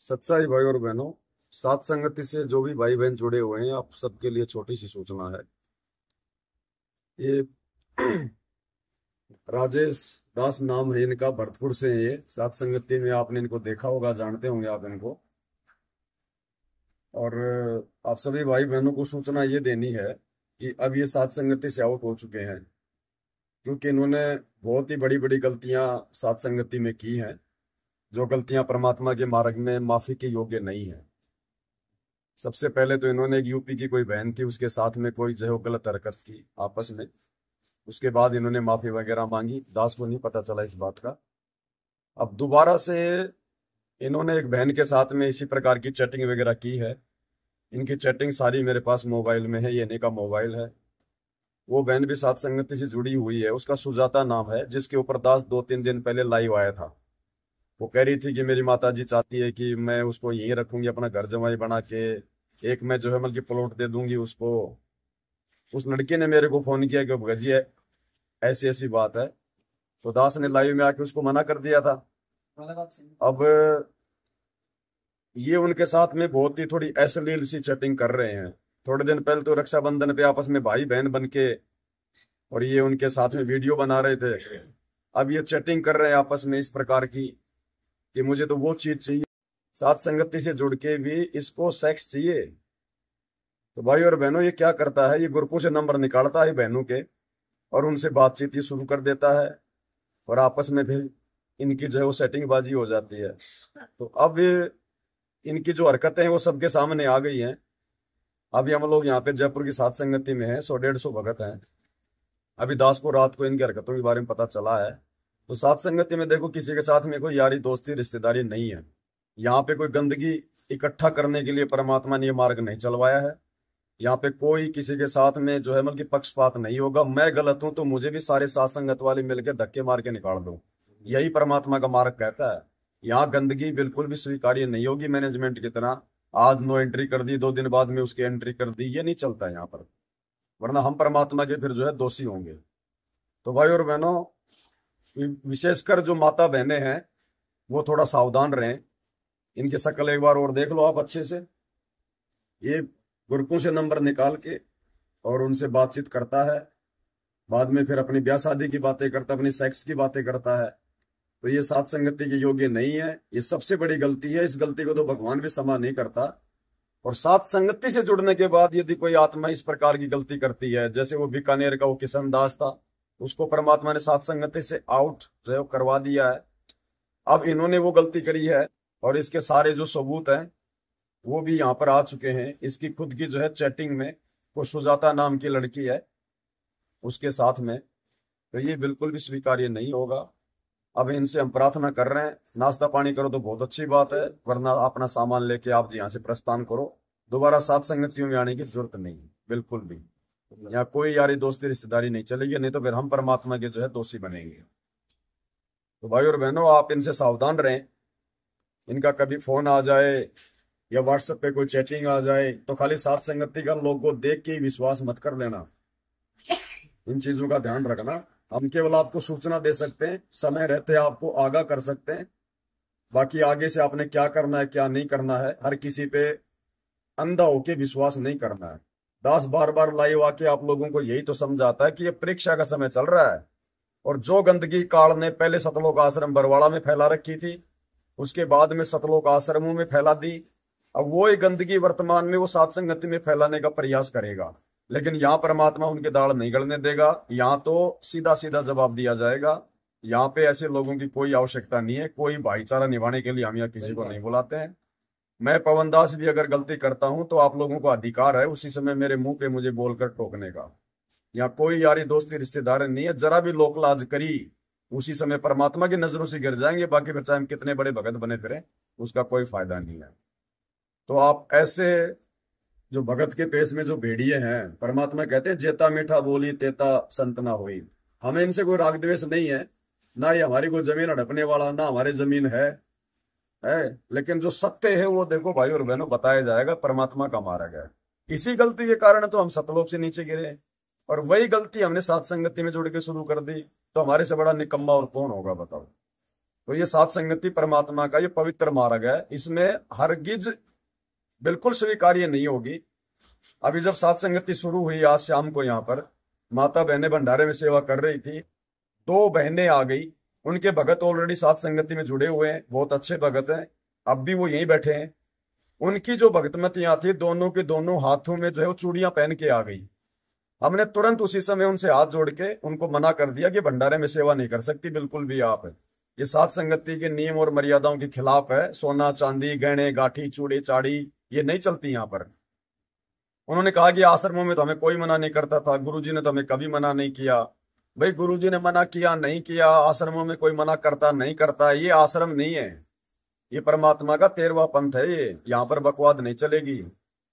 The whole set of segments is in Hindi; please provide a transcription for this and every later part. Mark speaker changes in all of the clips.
Speaker 1: सच्चाई भाई और बहनों, सात संगति से जो भी भाई बहन जुड़े हुए हैं, आप सबके लिए छोटी सी सूचना है। ये राजेश दास नाम है इनका, भरतपुर से है ये। सात संगति में आपने इनको देखा होगा, जानते होंगे आप इनको। और आप सभी भाई बहनों को सूचना ये देनी है कि अब ये सात संगति से आउट हो चुके हैं, क्योंकि इन्होंने बहुत ही बड़ी बड़ी गलतियां सात संगति में की हैं, जो गलतियां परमात्मा के मार्ग में माफी के योग्य नहीं है। सबसे पहले तो इन्होंने एक यूपी की कोई बहन थी, उसके साथ में कोई जो है वो गलत हरकत की आपस में। उसके बाद इन्होंने माफी वगैरह मांगी, दास को नहीं पता चला इस बात का। अब दोबारा से इन्होंने एक बहन के साथ में इसी प्रकार की चैटिंग वगैरह की है। इनकी चैटिंग सारी मेरे पास मोबाइल में है, ये इन्हीं का मोबाइल है। वो बहन भी सात संगति से जुड़ी हुई है, उसका सुजाता नाम है, जिसके ऊपर दास 2-3 दिन पहले लाइव आया था। वो कह रही थी कि मेरी माता जी चाहती है कि मैं उसको यहीं रखूंगी, अपना घर जमाई बना के। एक मैं जो है मतलब कि प्लॉट दे दूंगी उसको। उस लड़के ने मेरे को फोन किया कि भगत जी ऐसी ऐसी बात है, तो दास ने लाइव में आके उसको मना कर दिया था। अब ये उनके साथ में बहुत ही थोड़ी अश्लील सी चैटिंग कर रहे हैं। थोड़े दिन पहले तो रक्षाबंधन पे आपस में भाई बहन बन के और ये उनके साथ में वीडियो बना रहे थे। अब ये चैटिंग कर रहे हैं आपस में इस प्रकार की कि मुझे तो वो चीज चाहिए। साथ संगति से जुड़ के भी इसको सेक्स चाहिए। तो भाई और बहनों, ये क्या करता है, ये ग्रुपों से नंबर निकालता है बहनों के और उनसे बातचीत ही शुरू कर देता है, और आपस में भी इनकी जो है वो सेटिंगबाजी हो जाती है। तो अब इनकी जो हरकतें हैं वो सबके सामने आ गई हैं। अभी हम लोग यहाँ पे जयपुर की सात संगति में है, 100-150 भगत हैं। अभी दास को रात को इनकी हरकतों के बारे में पता चला है। तो सात संगति में देखो, किसी के साथ में कोई यारी दोस्ती रिश्तेदारी नहीं है। यहाँ पे कोई गंदगी इकट्ठा करने के लिए परमात्मा ने ये मार्ग नहीं चलवाया है। यहाँ पे कोई किसी के साथ में जो है मतलब कि पक्षपात नहीं होगा। मैं गलत हूं तो मुझे भी सारे सात संगत वाले मिलकर धक्के मार के निकाल दो, यही परमात्मा का मार्ग कहता है। यहाँ गंदगी बिल्कुल भी स्वीकार्य नहीं होगी। मैनेजमेंट की तरह आज नो एंट्री कर दी, 2 दिन बाद में उसकी एंट्री कर दी, ये नहीं चलता है यहाँ पर, वरना हम परमात्मा के फिर जो है दोषी होंगे। तो भाई और बहनों, विशेषकर जो माता बहनें हैं वो थोड़ा सावधान रहें। इनकी शक्ल एक बार और देख लो आप अच्छे से। ये ग्रुपों से नंबर निकाल के और उनसे बातचीत करता है, बाद में फिर अपनी ब्याह शादी की बातें करता है, अपनी सेक्स की बातें करता है। तो ये सात संगति के योग्य नहीं है, ये सबसे बड़ी गलती है। इस गलती को तो भगवान भी क्षमा नहीं करता। और सात संगति से जुड़ने के बाद यदि कोई आत्मा इस प्रकार की गलती करती है, जैसे वो बीकानेर का वो किशन दास था, उसको परमात्मा ने सात संगति से आउट जो करवा दिया है। अब इन्होंने वो गलती करी है और इसके सारे जो सबूत हैं वो भी यहाँ पर आ चुके हैं। इसकी खुद की जो है चैटिंग में वो सुजाता नाम की लड़की है उसके साथ में। तो ये बिल्कुल भी स्वीकार्य नहीं होगा। अब इनसे हम प्रार्थना कर रहे हैं, नाश्ता पानी करो तो बहुत अच्छी बात है, वरना अपना सामान लेके आप यहाँ से प्रस्थान करो। दोबारा सात संगतियों में आने की जरूरत नहीं है बिल्कुल भी। यहाँ कोई यारी दोस्ती रिश्तेदारी नहीं चलेगी, नहीं तो फिर हम परमात्मा के जो है दोषी बनेंगे। तो भाई और बहनों, आप इनसे सावधान रहें। इनका कभी फोन आ जाए या व्हाट्सएप पे कोई चैटिंग आ जाए तो खाली सात संगति का लोगो देख के ही विश्वास मत कर लेना। इन चीजों का ध्यान रखना। हम केवल आपको सूचना दे सकते हैं, समय रहते आपको आगाह कर सकते हैं। बाकी आगे से आपने क्या करना है क्या नहीं करना है, हर किसी पे अंधा होके विश्वास नहीं करना है। दास बार बार लाइव आके आप लोगों को यही तो समझाता है कि ये परीक्षा का समय चल रहा है। और जो गंदगी काल ने पहले सतलोक आश्रम बरवाड़ा में फैला रखी थी, उसके बाद में सतलोक आश्रमों में फैला दी, अब वो ही गंदगी वर्तमान में वो सात संगति में फैलाने का प्रयास करेगा। लेकिन यहाँ परमात्मा उनके दाढ़ नहीं गलने देगा। यहाँ तो सीधा सीधा जवाब दिया जाएगा। यहाँ पे ऐसे लोगों की कोई आवश्यकता नहीं है। कोई भाईचारा निभाने के लिए हम यहाँ किसी को नहीं बुलाते हैं। मैं पवन दास भी अगर गलती करता हूं तो आप लोगों को अधिकार है उसी समय मेरे मुंह पे मुझे बोलकर टोकने का। यहाँ कोई यारी दोस्ती रिश्तेदार नहीं है। जरा भी लोक लाज करी उसी समय परमात्मा की नजरों से गिर जाएंगे। बाकी फिर चाहे हम कितने बड़े भगत बने फिरे, उसका कोई फायदा नहीं है। तो आप ऐसे जो भगत के पेश में जो भेड़िए हैं, परमात्मा कहते हैं जेता मीठा बोली तेता संत ना हुई। हमें इनसे कोई राग द्वेष नहीं है, ना ही हमारी कोई जमीन हड़पने वाला, ना हमारी जमीन है। लेकिन जो सत्य है वो देखो भाई और बहनों बताया जाएगा, परमात्मा का मार्ग है। इसी गलती के कारण तो हम सतलोक से नीचे गिरे, और वही गलती हमने सात संगति में जुड़ के शुरू कर दी। तो हमारे से बड़ा निकम्मा और कौन होगा बताओ। तो ये सात संगति परमात्मा का ये पवित्र मार्ग है, इसमें हरगिज बिल्कुल स्वीकार्य नहीं होगी। अभी जब सात संगति शुरू हुई आज शाम को, यहाँ पर माता बहनें भंडारे में सेवा कर रही थी, 2 बहनें आ गई, उनके भगत ऑलरेडी सात संगति में जुड़े हुए हैं, बहुत अच्छे भगत हैं, अब भी वो यहीं बैठे हैं। उनकी जो भगतमतियां थी, दोनों के दोनों हाथों में जो है वो चूड़ियां पहन के आ गई। हमने तुरंत उसी समय उनसे हाथ जोड़ के उनको मना कर दिया कि भंडारे में सेवा नहीं कर सकती बिल्कुल भी आप, ये सात संगति के नियम और मर्यादाओं के खिलाफ है। सोना चांदी गहने गाठी चूड़ी चाड़ी ये नहीं चलती यहाँ पर। उन्होंने कहा कि आश्रमों में तो हमें कोई मना नहीं करता था, गुरुजी ने तो हमें कभी मना नहीं किया। भाई गुरुजी ने मना किया नहीं किया, आश्रमों में कोई मना करता नहीं करता, ये आश्रम नहीं है, ये परमात्मा का 13वां पंथ है, ये यहाँ पर बकवाद नहीं चलेगी।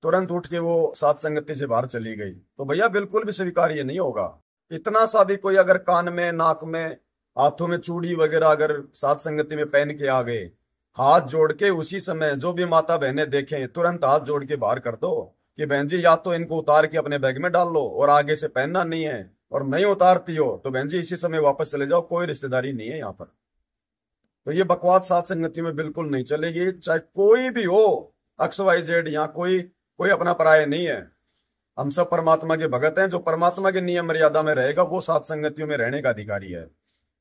Speaker 1: तुरंत उठ के वो सात संगति से बाहर चली गई। तो भैया बिल्कुल भी स्वीकार्य नहीं होगा। इतना सा भी कोई अगर कान में नाक में हाथों में चूड़ी वगैरह अगर सात संगति में पहन के आ गए, हाथ जोड़ के उसी समय जो भी माता बहनें देखें तुरंत हाथ जोड़ के बाहर कर दो कि बहन जी या तो इनको उतार के अपने बैग में डाल लो और आगे से पहनना नहीं है, और नहीं उतारती हो तो बहन जी इसी समय वापस चले जाओ, कोई रिश्तेदारी नहीं है यहाँ पर। तो ये बकवाद सात संगति में बिल्कुल नहीं चलेगी, चाहे कोई भी हो, XYZ, यहाँ कोई अपना पराया नहीं है। हम सब परमात्मा के भगत हैं, जो परमात्मा के नियम मर्यादा में रहेगा वो सात संगतियों में रहने का अधिकारी है।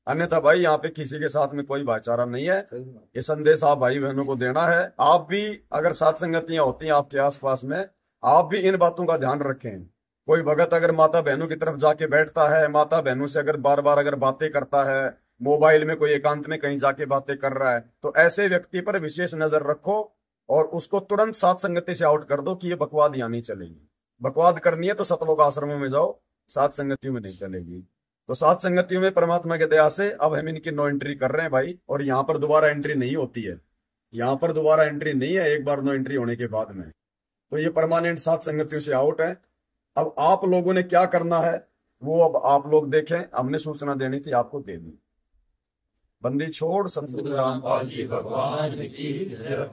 Speaker 1: अन्यथा भाई यहाँ पे किसी के साथ में कोई भाईचारा नहीं है। ये संदेश आप भाई बहनों को देना है। आप भी अगर सात संगतियां होती हैं आपके आसपास में, आप भी इन बातों का ध्यान रखें। कोई भगत अगर माता बहनों की तरफ जाके बैठता है, माता बहनों से अगर बार बार अगर बातें करता है, मोबाइल में कोई एकांत में कहीं जाके बातें कर रहा है, तो ऐसे व्यक्ति पर विशेष नजर रखो और उसको तुरंत सात संगति से आउट कर दो कि ये बकवाद यहाँ नहीं चलेगी। बकवाद करनी है तो सतलोक आश्रमों में जाओ, सात संगतियों में नहीं चलेगी। तो सात संगतियों में परमात्मा के दया से अब हम इनकी नो एंट्री कर रहे हैं भाई, और यहाँ पर दोबारा एंट्री नहीं होती है, यहाँ पर दोबारा एंट्री नहीं है एक बार नो एंट्री होने के बाद में। तो ये परमानेंट सात संगतियों से आउट है। अब आप लोगों ने क्या करना है वो अब आप लोग देखें, हमने सूचना देनी थी आपको दे दी। बंदी छोड़, संत रामपाल जी भगवान की जय।